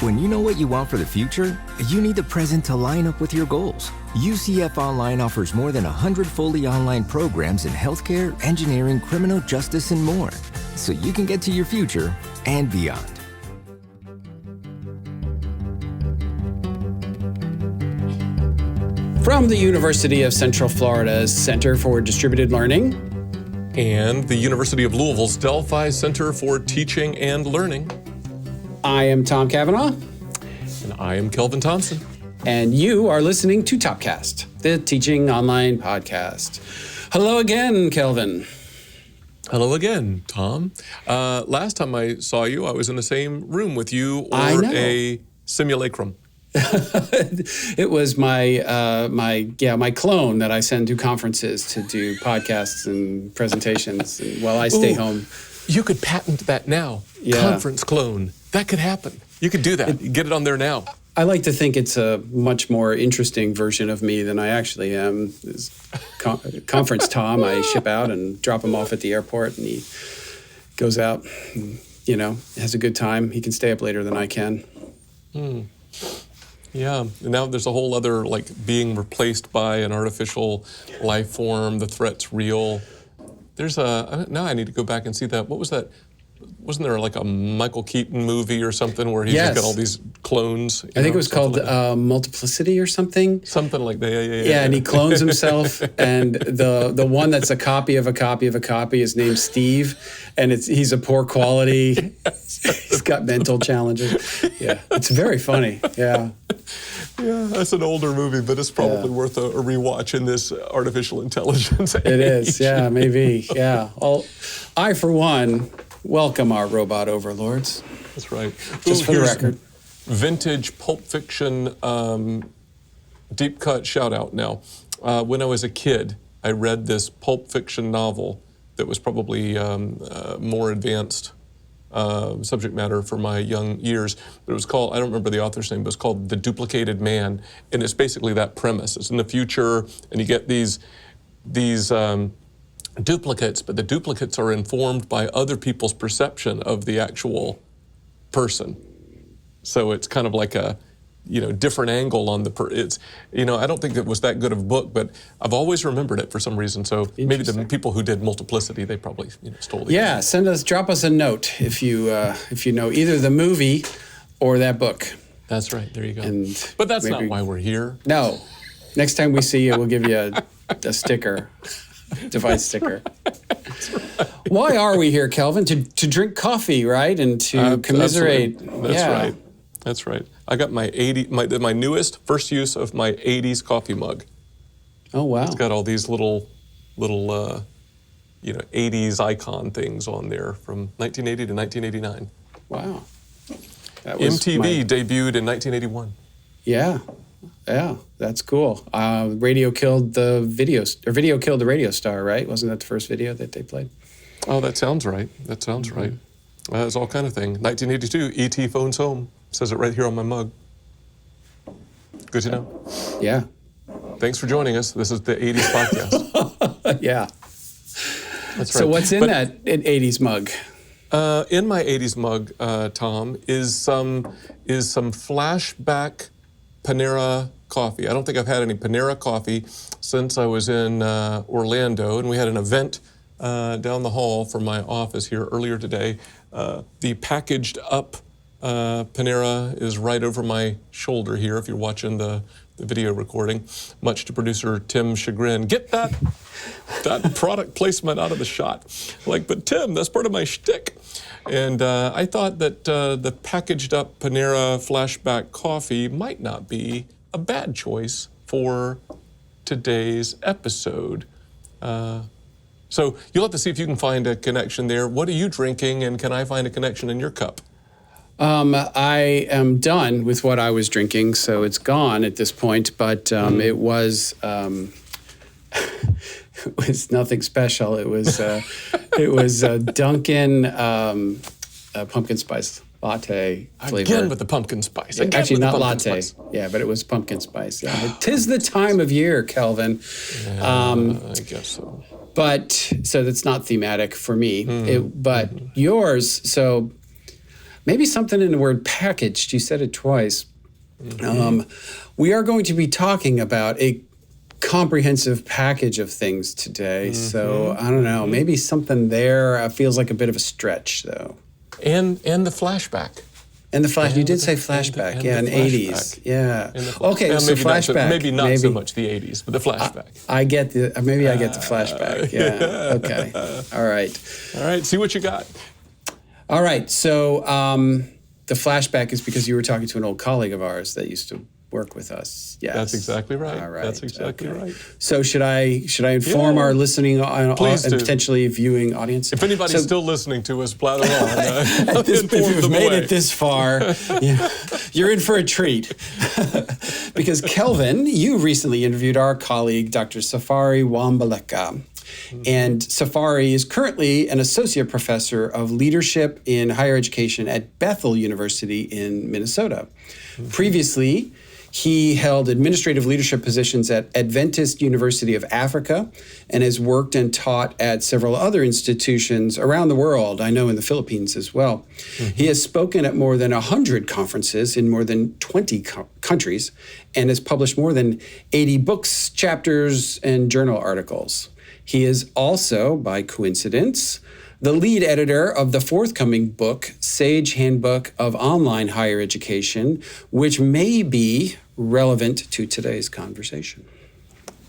When you know what you want for the future, you need the present to line up with your goals. UCF Online offers more than 100 fully online programs in healthcare, engineering, criminal justice, and more, so you can get to your future and beyond. From the University of Central Florida's Center for Distributed Learning and the University of Louisville's Delphi Center for Teaching and Learning, I am Tom Cavanaugh. And I am Kelvin Thompson. And you are listening to Topcast, the teaching online podcast. Hello again, Kelvin. Hello again, Tom. Last time I saw you, I was in the same room with you, I or know. a simulacrum. It was my clone that I send to conferences to do podcasts and presentations while I stay home. You could patent that now. Yeah. Conference clone. That could happen. You could do that. Get it on there now. I like to think it's a much more interesting version of me than I actually am. This Conference Tom, I ship out and drop him off at the airport, and he goes out and, has a good time. He can stay up later than I can. Yeah, and now there's a whole other, being replaced by an artificial life form. The threat's real. Now I need to go back and see that. What was that? Wasn't there a Michael Keaton movie or something where he's Yes. got all these clones? I think it was called Multiplicity or something. Something like that, Yeah, and he clones himself, and the one that's a copy of a copy of a copy is named Steve, and he's a poor quality. He's got mental challenges. Yeah, it's very funny. Yeah. Yeah, that's an older movie, but it's probably worth a rewatch in this artificial intelligence age. It is, yeah, maybe, yeah. I, for one, welcome our robot overlords. That's right. Just for the here's record. Vintage Pulp Fiction deep cut shout out now. When I was a kid, I read this Pulp Fiction novel that was probably more advanced subject matter for my young years. But it was called, I don't remember the author's name, but it's called The Duplicated Man. And it's basically that premise. It's in the future, and you get these duplicates, but the duplicates are informed by other people's perception of the actual person. So it's kind of like a, different angle on it's, I don't think it was that good of a book, but I've always remembered it for some reason. So maybe the people who did Multiplicity, they probably, stole it. Yeah, drop us a note if you know either the movie or that book. That's right, there you go. But that's not why we're here. No, next time we see you, we'll give you a sticker. Device sticker. Right. Why are we here, Kelvin? To drink coffee, right? And to commiserate. Absolutely. That's right. I got my newest first use of my 80s coffee mug. Oh, wow. It's got all these little 80s icon things on there from 1980 to 1989. Wow. MTV debuted in 1981. Yeah, that's cool. Radio killed the video killed the radio star, right? Wasn't that the first video that they played? Oh, that sounds right. Right. It's all kind of thing. 1982, E.T. phones home. Says it right here on my mug. Good to know. Yeah. Thanks for joining us. This is the 80s podcast. Yeah. That's right. So what's in that 80s mug? In my 80s mug, Tom, is some flashback Panera coffee. I don't think I've had any Panera coffee since I was in Orlando, and we had an event down the hall from my office here earlier today. The packaged up Panera is right over my shoulder here if you're watching the video recording, much to producer Tim's chagrin. Get that product placement out of the shot. But Tim, that's part of my shtick. And I thought that the packaged up Panera flashback coffee might not be a bad choice for today's episode. So you'll have to see if you can find a connection there. What are you drinking, and can I find a connection in your cup? I am done with what I was drinking, so it's gone at this point, but it was nothing special. It was Dunkin' pumpkin spice latte flavor. Again with the pumpkin spice. Actually, not latte. Yeah, but it was pumpkin spice. Yeah. 'Tis the time of year, Kelvin. I guess so. But, so that's not thematic for me. Yours, so maybe something in the word packaged. You said it twice. We are going to be talking about a comprehensive package of things today. So I don't know, maybe something there feels like a bit of a stretch, though. And the flashback. And the flash, you did say flashback, yeah, in the 80s, yeah. Okay, so maybe flashback. Maybe not so much the 80s, but the flashback. I get maybe I get the flashback, yeah, okay, all right. All right, see what you got. All right, so the flashback is because you were talking to an old colleague of ours that used to work with us. Yes. That's exactly right. All right. That's exactly right. So should I inform our listening and potentially viewing audience? If anybody's still listening to us, blather on. If you've made it this far, you're in for a treat. Because Kelvin, you recently interviewed our colleague, Dr. Safary Wa-Mbaleka. And Safary is currently an associate professor of leadership in higher education at Bethel University in Minnesota. Previously, he held administrative leadership positions at Adventist University of Africa and has worked and taught at several other institutions around the world, I know in the Philippines as well. He has spoken at more than 100 conferences in more than 20 countries and has published more than 80 books, chapters, and journal articles. He is also, by coincidence, the lead editor of the forthcoming book, Sage Handbook of Online Higher Education, which may be relevant to today's conversation.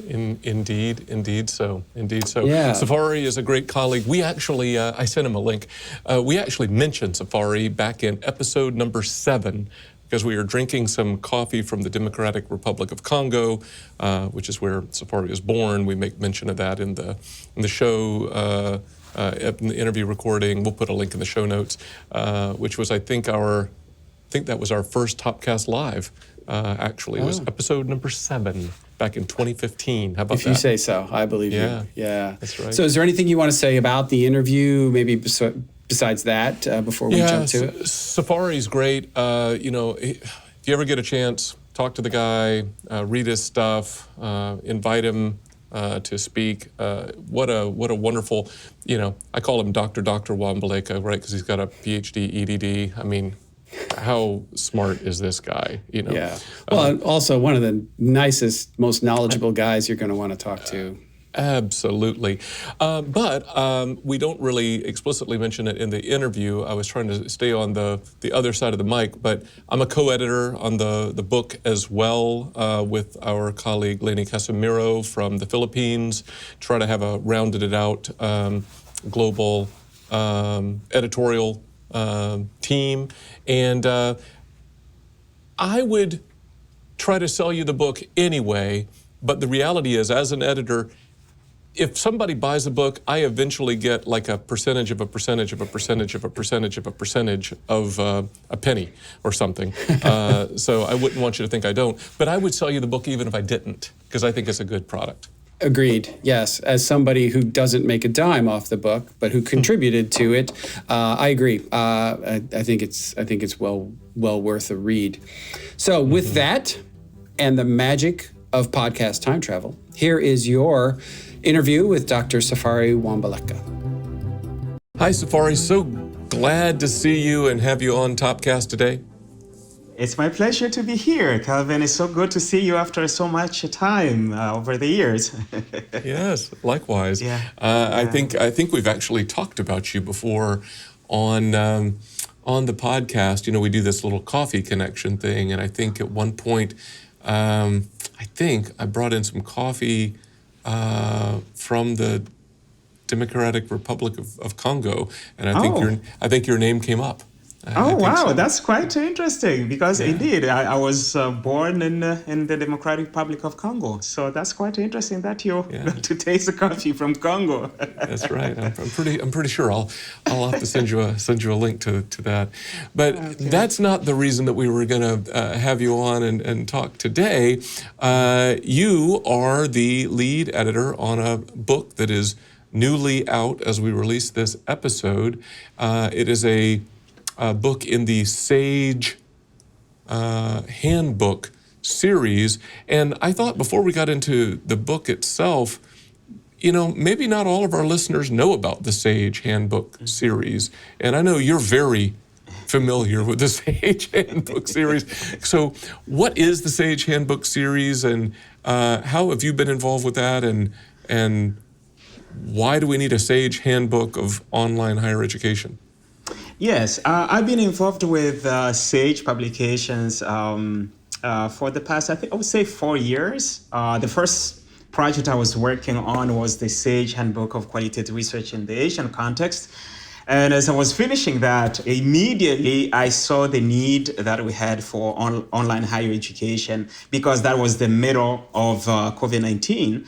Indeed so. Yeah. Safary is a great colleague. We actually, I sent him a link. We actually mentioned Safary back in episode number 7 because we were drinking some coffee from the Democratic Republic of Congo, which is where Safary was born. We make mention of that in the show. In the interview recording, we'll put a link in the show notes, which was, I think that was our first Topcast Live. Actually, it was episode number 7 back in 2015. How about that? If you say so, I believe you. Yeah, that's right. So, is there anything you want to say about the interview? Maybe besides that, before we jump to it. Safary's great. If you ever get a chance, talk to the guy, read his stuff, invite him to speak. What a wonderful, I call him Dr. Wa-Mbaleka, right? Because he's got a PhD, EDD. I mean, how smart is this guy? Yeah. Well, and also one of the nicest, most knowledgeable guys you're going to want to talk to. Absolutely. But we don't really explicitly mention it in the interview. I was trying to stay on the other side of the mic, but I'm a co-editor on the book as well with our colleague Leni Casimiro from the Philippines. Try to have a rounded it out global editorial team. And I would try to sell you the book anyway, but the reality is, as an editor, if somebody buys a book, I eventually get like a percentage of a percentage of a percentage of a percentage of a percentage of a penny or something. So I wouldn't want you to think I don't. But I would sell you the book even if I didn't, because I think it's a good product. Agreed. Yes. As somebody who doesn't make a dime off the book, but who contributed to it, I agree. I think it's well worth a read. So with that and the magic of podcast time travel, here is your interview with Dr. Safary Wa-Mbaleka. Hi, Safary. So glad to see you and have you on Topcast today. It's my pleasure to be here, Kelvin. It's so good to see you after so much time over the years. Yes, likewise. Yeah. I think we've actually talked about you before on the podcast. We do this little coffee connection thing, and I think at one point, I brought in some coffee from the Democratic Republic of Congo, and I think your name came up. Wow, that's quite interesting because indeed I was born in the Democratic Republic of Congo, so that's quite interesting that you got to taste the coffee from Congo. That's right. I'm pretty sure I'll have to send you a link to that. But that's not the reason that we were going to have you on and talk today. You are the lead editor on a book that is newly out as we release this episode. It is a book in the Sage Handbook series. And I thought before we got into the book itself, maybe not all of our listeners know about the Sage Handbook series. And I know you're very familiar with the Sage Handbook series. So what is the Sage Handbook series, and how have you been involved with that, and why do we need a Sage Handbook of online higher education? Yes, I've been involved with Sage publications for the past, I would say 4 years. The first project I was working on was the Sage Handbook of Qualitative Research in the Asian Context. And as I was finishing that, immediately I saw the need that we had for online higher education, because that was the middle of COVID-19.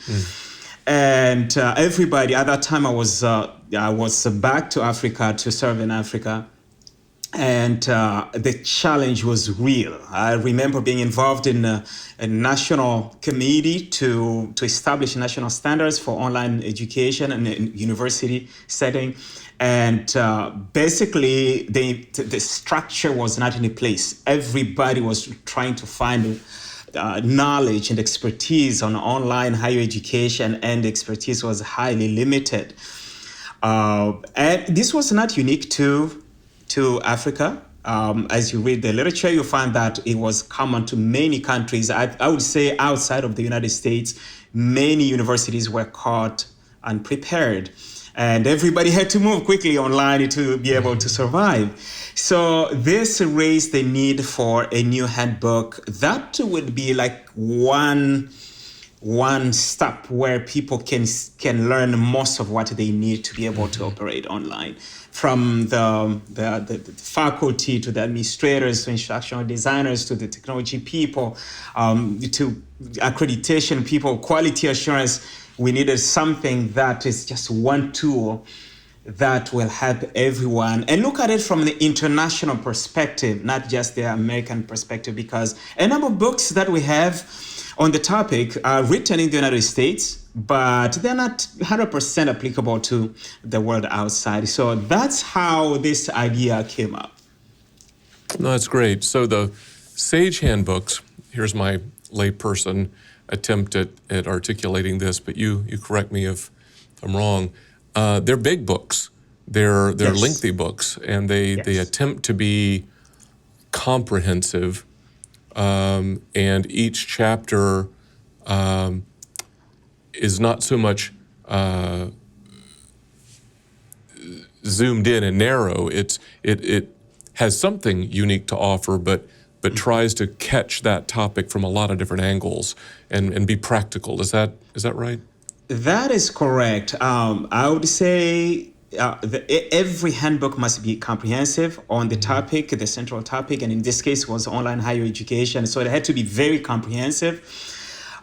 And everybody, at that time I was back to Africa to serve in Africa. And the challenge was real. I remember being involved in a national committee to establish national standards for online education in a university setting. And basically, the structure was not in place. Everybody was trying to find knowledge and expertise on online higher education, and expertise was highly limited. And this was not unique to Africa. As you read the literature, you find that it was common to many countries. I would say outside of the United States, many universities were caught unprepared. And everybody had to move quickly online to be able to survive. So this raised the need for a new handbook that would be like one step where people can learn most of what they need to be able to operate online. From the faculty to the administrators to instructional designers to the technology people, to accreditation people, quality assurance. We needed something that is just one tool that will help everyone, and look at it from the international perspective, not just the American perspective, because a number of books that we have on the topic are written in the United States, but they're not 100% applicable to the world outside. So that's how this idea came up. No, that's great. So the Sage Handbooks, here's my layperson attempt at articulating this, but you correct me if I'm wrong. They're big books. They're Yes. lengthy books, and they attempt to be comprehensive. And each chapter is not so much zoomed in and narrow. It has something unique to offer, but tries to catch that topic from a lot of different angles and be practical. Is that right? That is correct. I would say every handbook must be comprehensive on the topic, the central topic, and in this case was online higher education. So it had to be very comprehensive.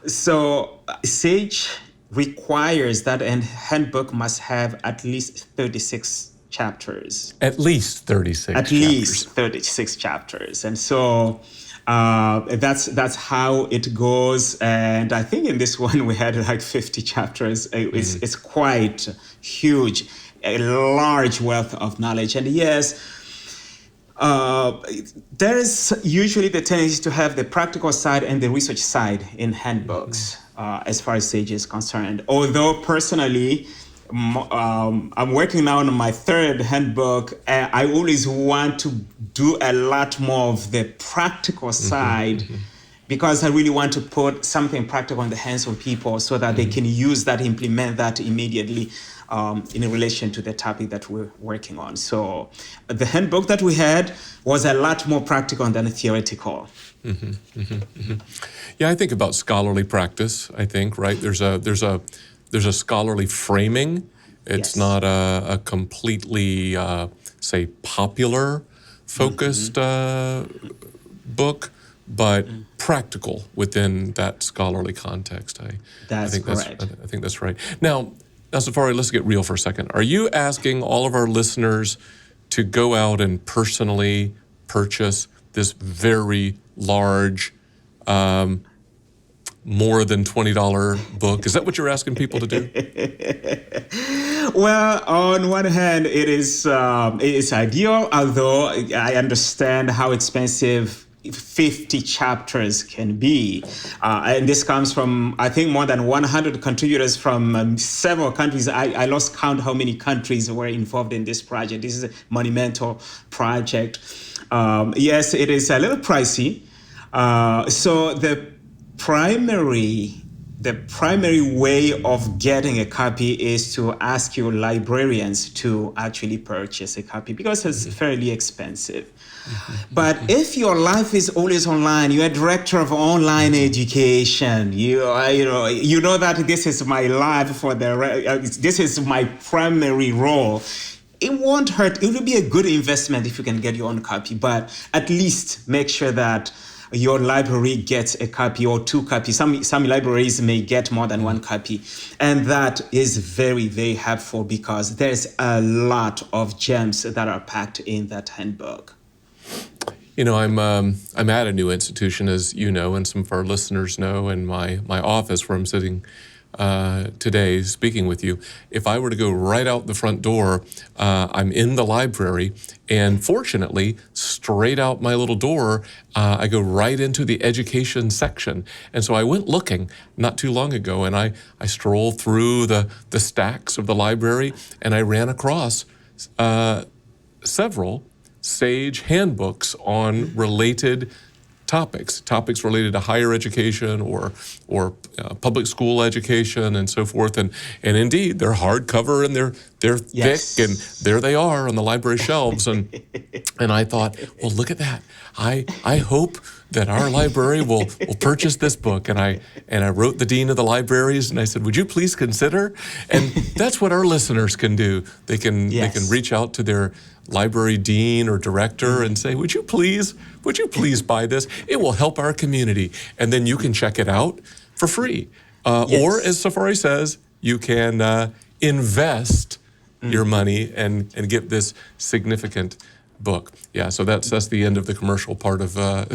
So Sage requires that a handbook must have at least 36 chapters. At least 36 At chapters. least 36 chapters. And so that's how it goes. And I think in this one we had like 50 chapters. It's quite huge, a large wealth of knowledge. And yes, there is usually the tendency to have the practical side and the research side in handbooks, as far as Sage is concerned. Although personally, I'm working now on my third handbook. I always want to do a lot more of the practical side, because I really want to put something practical in the hands of people so that they can use that, implement that immediately in relation to the topic that we're working on. So the handbook that we had was a lot more practical than theoretical. Yeah, I think about scholarly practice. I think, right? There's a scholarly framing. It's not a completely, say, popular focused book, but practical within that scholarly context. I think correct. I think that's right. Now, Safary, let's get real for a second. Are you asking all of our listeners to go out and personally purchase this very large, more than $20 book? Is that what you're asking people to do? Well, on one hand, it is ideal, although I understand how expensive 50 chapters can be. And this comes from, I think, more than 100 contributors from several countries. I lost count how many countries were involved in this project. This is a monumental project. Yes, it is a little pricey. So the primary way of getting a copy is to ask your librarians to actually purchase a copy because it's fairly expensive. But if your life is always online, you're a director of online education, you know that this is my life this is my primary role. It won't hurt. It will be a good investment if you can get your own copy, but at least make sure that your library gets a copy or two copies. Some libraries may get more than one copy. And that is very, very helpful because there's a lot of gems that are packed in that handbook. You know, I'm at a new institution, as you know, and some of our listeners know, in my office where I'm sitting today speaking with you. If I were to go right out the front door, I'm in the library, and fortunately, straight out my little door, I go right into the education section. And so I went looking not too long ago, and I strolled through the stacks of the library, and I ran across several Sage handbooks on related topics related to higher education or public school education and so forth. And indeed, they're hardcover and they're Yes. thick, and there they are on the library shelves. And I thought, well, look at that. I hope that our library will purchase this book. And I wrote the dean of the libraries and I said, would you please consider? And that's what our listeners can do. They can reach out to their library dean or director and say, would you please buy this? It will help our community. And then you can check it out for free. Or as Safary says, you can invest your money and get this significant book. Yeah, so that's the end of the commercial part of the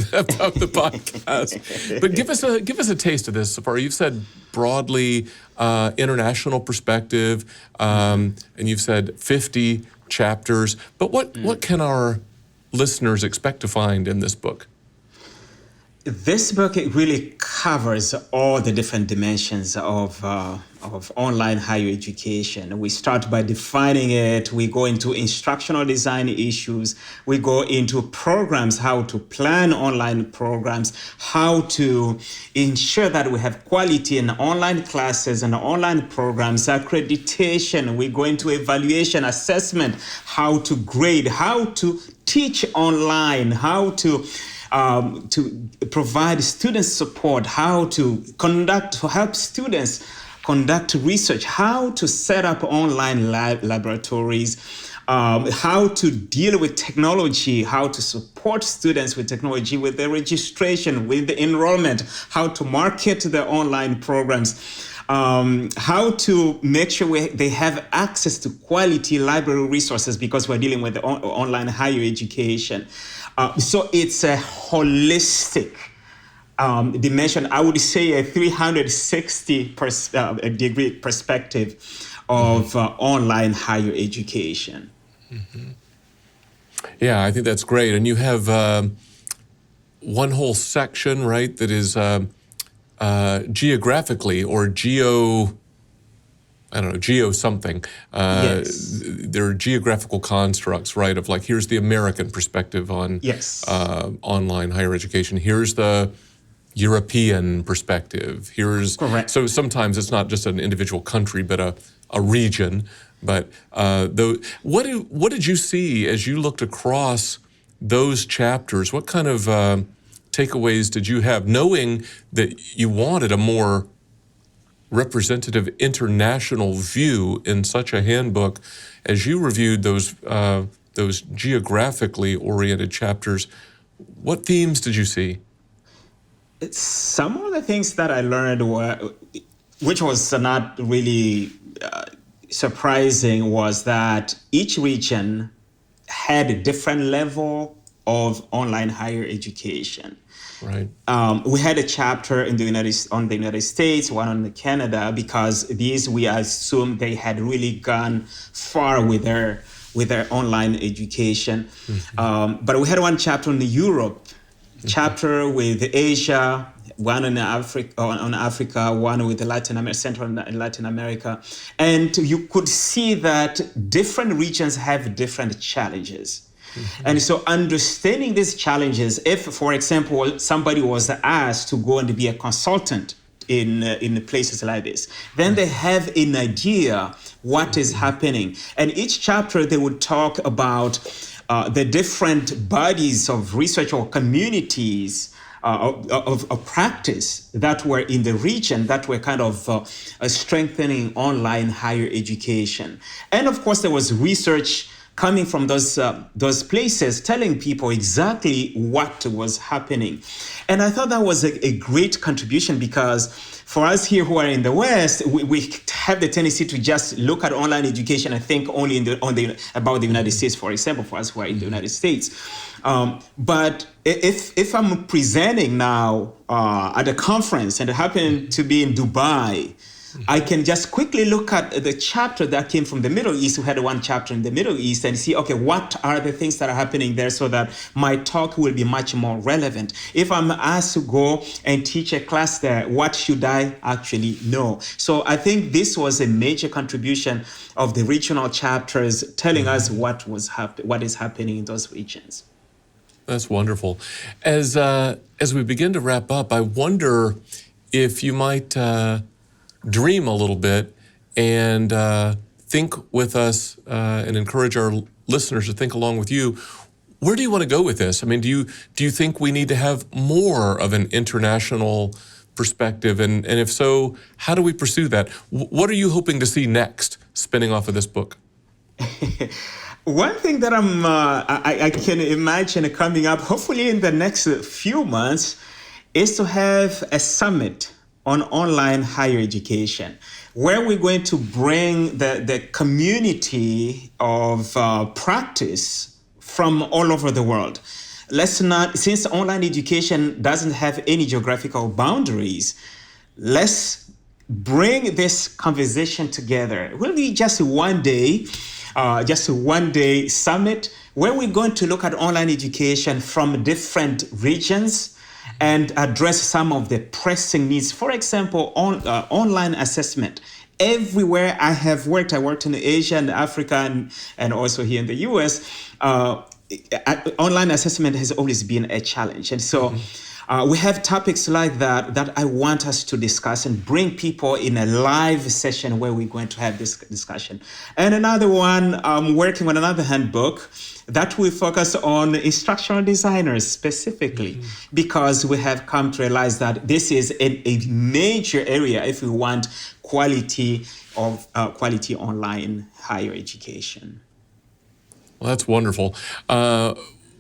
podcast. But give us a taste of this, Safary. You've said broadly international perspective, and you've said 50 chapters. But what can our listeners expect to find in this book? This book, it really covers all the different dimensions of online higher education. We start by defining it. We go into instructional design issues. We go into programs, how to plan online programs, how to ensure that we have quality in online classes and online programs, accreditation. We go into evaluation, assessment, how to grade, how to teach online, how to provide student support, how to help students conduct research, how to set up online laboratories, how to deal with technology, how to support students with technology, with the registration, with the enrollment, how to market the online programs, how to make sure they have access to quality library resources because we're dealing with online higher education. So it's a holistic dimension. I would say a 360 degree perspective of online higher education. Mm-hmm. Yeah, I think that's great. And you have one whole section, right, that is geographically or geo something. Yes. There are geographical constructs, right, of like, here's the American perspective on online higher education. Here's the European perspective. Correct. So sometimes it's not just an individual country, but a region. But what did you see as you looked across those chapters? What kind of takeaways did you have, knowing that you wanted a more representative international view in such a handbook? As you reviewed those geographically oriented chapters, what themes did you see? Some of the things that I learned which was not really surprising, was that each region had a different level of online higher education. Right. We had a chapter on the United States, one on Canada, because these, we assume they had really gone far with their online education. Mm-hmm. But we had one chapter on Europe, chapter with Asia, one on Africa, one with Central and Latin America. And you could see that different regions have different challenges. And so understanding these challenges, if, for example, somebody was asked to go and be a consultant in places like this, then they have an idea what is happening. And each chapter, they would talk about the different bodies of research or communities of practice that were in the region that were kind of strengthening online higher education. And of course, there was research coming from those places, telling people exactly what was happening. And I thought that was a great contribution, because for us here who are in the West, we have the tendency to just look at online education and think only about the United States, for example, for us who are in the United States. But if I'm presenting now at a conference and I happen to be in Dubai, I can just quickly look at the chapter that came from the Middle East. We had one chapter in the Middle East, and see, okay, what are the things that are happening there, so that my talk will be much more relevant. If I'm asked to go and teach a class there, what should I actually know? So I think this was a major contribution of the regional chapters, telling us what is happening in those regions. That's wonderful. As we begin to wrap up, I wonder if you might dream a little bit and think with us and encourage our listeners to think along with you. Where do you want to go with this? I mean, do you think we need to have more of an international perspective? And if so, how do we pursue that? What are you hoping to see next, spinning off of this book? One thing that I can imagine coming up, hopefully in the next few months, is to have a summit on online higher education, where we're going to bring the community of practice from all over the world. Since online education doesn't have any geographical boundaries, let's bring this conversation together. It will be just one day summit, where we're going to look at online education from different regions and address some of the pressing needs. For example, online assessment. Everywhere I have worked, I worked in Asia and Africa and also here in the US, online assessment has always been a challenge. And so we have topics like that I want us to discuss and bring people in a live session where we're going to have this discussion. And another one, I'm working on another handbook that will focus on instructional designers specifically, because we have come to realize that this is a major area if we want quality online higher education. Well, that's wonderful. We'll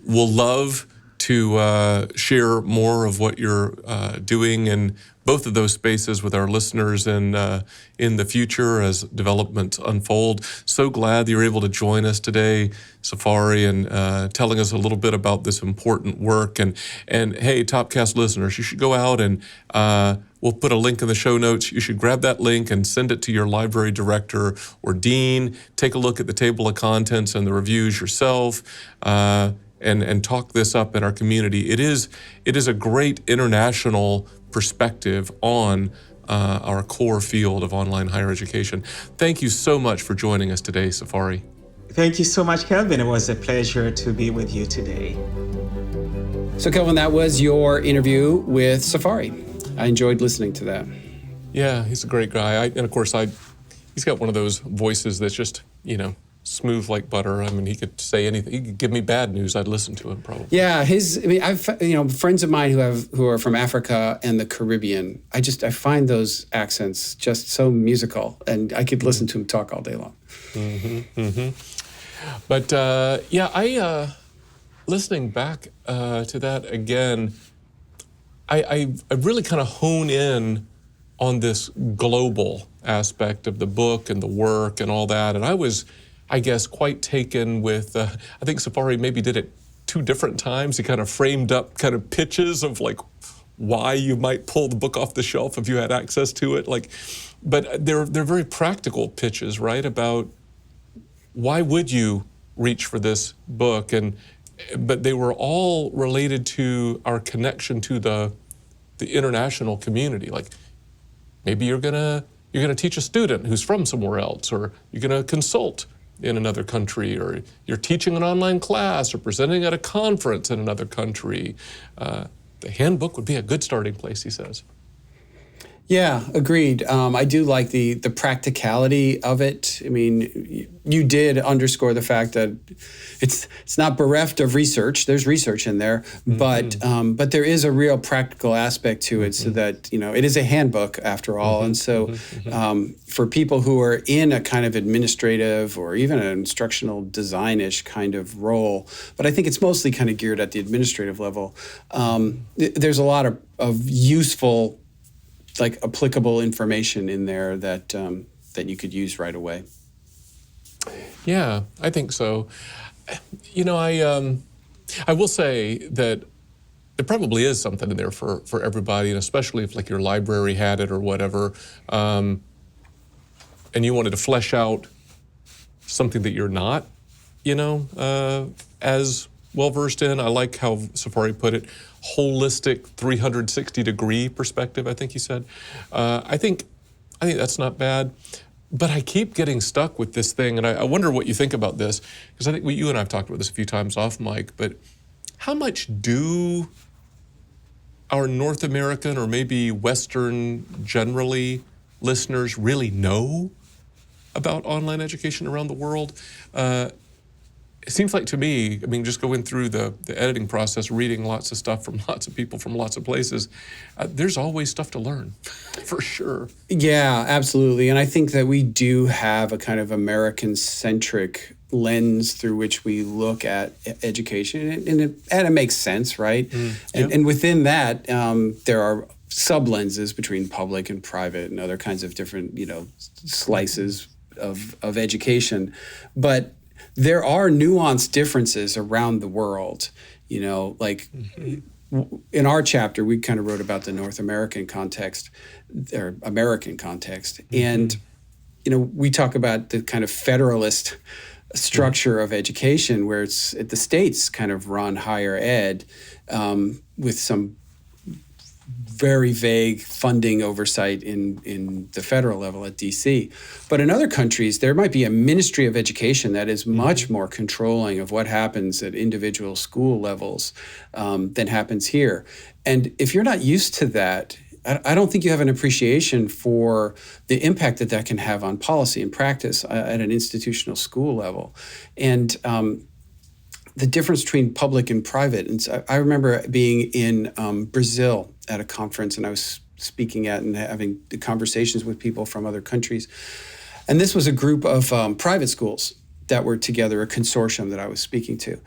love to share more of what you're doing in both of those spaces with our listeners in the future as developments unfold. So glad that you're able to join us today, Safary, and telling us a little bit about this important work. And hey, Topcast listeners, you should go out and we'll put a link in the show notes. You should grab that link and send it to your library director or dean. Take a look at the table of contents and the reviews yourself. And talk this up in our community. It is a great international perspective on our core field of online higher education. Thank you so much for joining us today, Safary. Thank you so much, Kelvin. It was a pleasure to be with you today. So, Kelvin, that was your interview with Safary. I enjoyed listening to that. Yeah, he's a great guy. And of course, he's got one of those voices that's just, smooth like butter. I mean, he could say anything. He could give me bad news. I'd listen to him probably. Yeah, I've friends of mine who are from Africa and the Caribbean. I find those accents just so musical, and I could listen to him talk all day long. But I listening back to that again, I really kind of hone in on this global aspect of the book and the work and all that, and I was, I guess, quite taken with, I think Safary maybe did it 2 different times. He kind of framed up kind of pitches of like why you might pull the book off the shelf if you had access to it. But they're very practical pitches, right? About why would you reach for this book? And but they were all related to our connection to the international community. Like maybe you're gonna teach a student who's from somewhere else, or you're gonna consult in another country, or you're teaching an online class or presenting at a conference in another country. The handbook would be a good starting place, he says. Yeah, agreed. I do like the practicality of it. I mean, you did underscore the fact that it's not bereft of research. There's research in there, but there is a real practical aspect to it, so that it is a handbook after all, and so for people who are in a kind of administrative or even an instructional design-ish kind of role, but I think it's mostly kind of geared at the administrative level. There's a lot of useful, like applicable information in there that you could use right away. Yeah, I think so. I will say that there probably is something in there for everybody, and especially if like your library had it or whatever, and you wanted to flesh out something that you're not, as well versed in. I like how Safary put it, holistic 360-degree perspective, I think he said. I think that's not bad, but I keep getting stuck with this thing, and I wonder what you think about this, because I think you and I have talked about this a few times off mic, but how much do our North American or maybe Western generally listeners really know about online education around the world? It seems like to me, just going through the editing process, reading lots of stuff from lots of people from lots of places, there's always stuff to learn, for sure. Yeah, absolutely. And I think that we do have a kind of American-centric lens through which we look at education, and it makes sense, right? And within that, there are sub-lenses between public and private and other kinds of different, slices of education. But there are nuanced differences around the world, like in our chapter, we kind of wrote about the North American context, or American context. And, we talk about the kind of federalist structure of education, where it's the states kind of run higher ed with some very vague funding oversight in the federal level at DC. But in other countries, there might be a Ministry of Education that is much more controlling of what happens at individual school levels than happens here. And if you're not used to that, I don't think you have an appreciation for the impact that can have on policy and practice at an institutional school level. And the difference between public and private. And so I remember being in Brazil at a conference, and I was speaking at and having conversations with people from other countries. And this was a group of private schools that were together, a consortium that I was speaking to.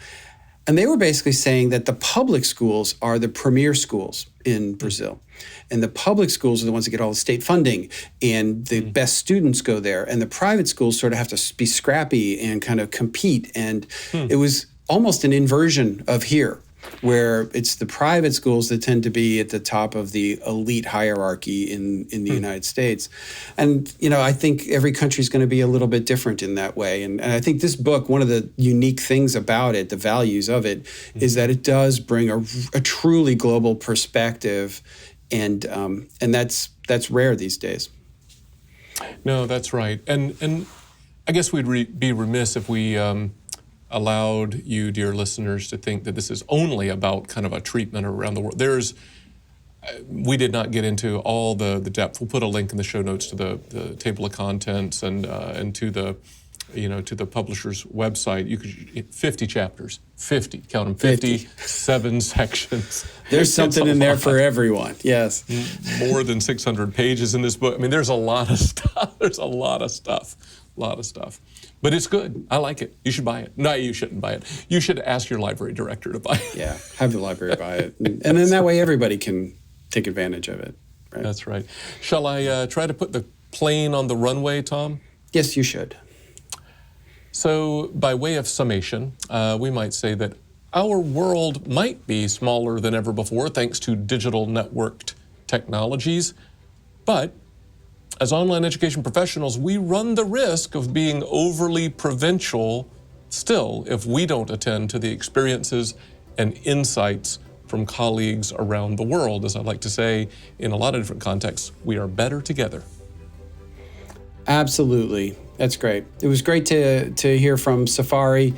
And they were basically saying that the public schools are the premier schools in Brazil. And the public schools are the ones that get all the state funding, and the best students go there. And the private schools sort of have to be scrappy and kind of compete. And it was almost an inversion of here, where it's the private schools that tend to be at the top of the elite hierarchy in the United States. And, I think every country is going to be a little bit different in that way. And I think this book, one of the unique things about it, the values of it, is that it does bring a truly global perspective. And that's rare these days. No, that's right. And I guess we'd be remiss if we allowed you, dear listeners, to think that this is only about kind of a treatment around the world. We did not get into all the depth. We'll put a link in the show notes to the table of contents and to the to the publisher's website. You could 50 chapters, 50, count them, 57 sections. There's something in there for everyone. Yes, more than 600 pages in this book. There's a lot of stuff. There's a lot of stuff. But it's good. I like it. You should buy it. No, you shouldn't buy it. You should ask your library director to buy it. Yeah, have the library buy it. And then that way everybody can take advantage of it. Right? That's right. Shall I try to put the plane on the runway, Tom? Yes, you should. So by way of summation, we might say that our world might be smaller than ever before thanks to digital networked technologies, but as online education professionals, we run the risk of being overly provincial still, if we don't attend to the experiences and insights from colleagues around the world, as I like to say in a lot of different contexts, we are better together. Absolutely. That's great. It was great to hear from Safary.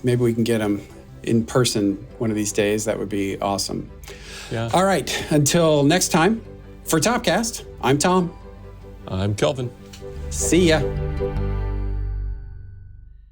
Maybe we can get him in person one of these days. That would be awesome. Yeah. All right. Until next time, for Topcast, I'm Tom. I'm Kelvin. See ya.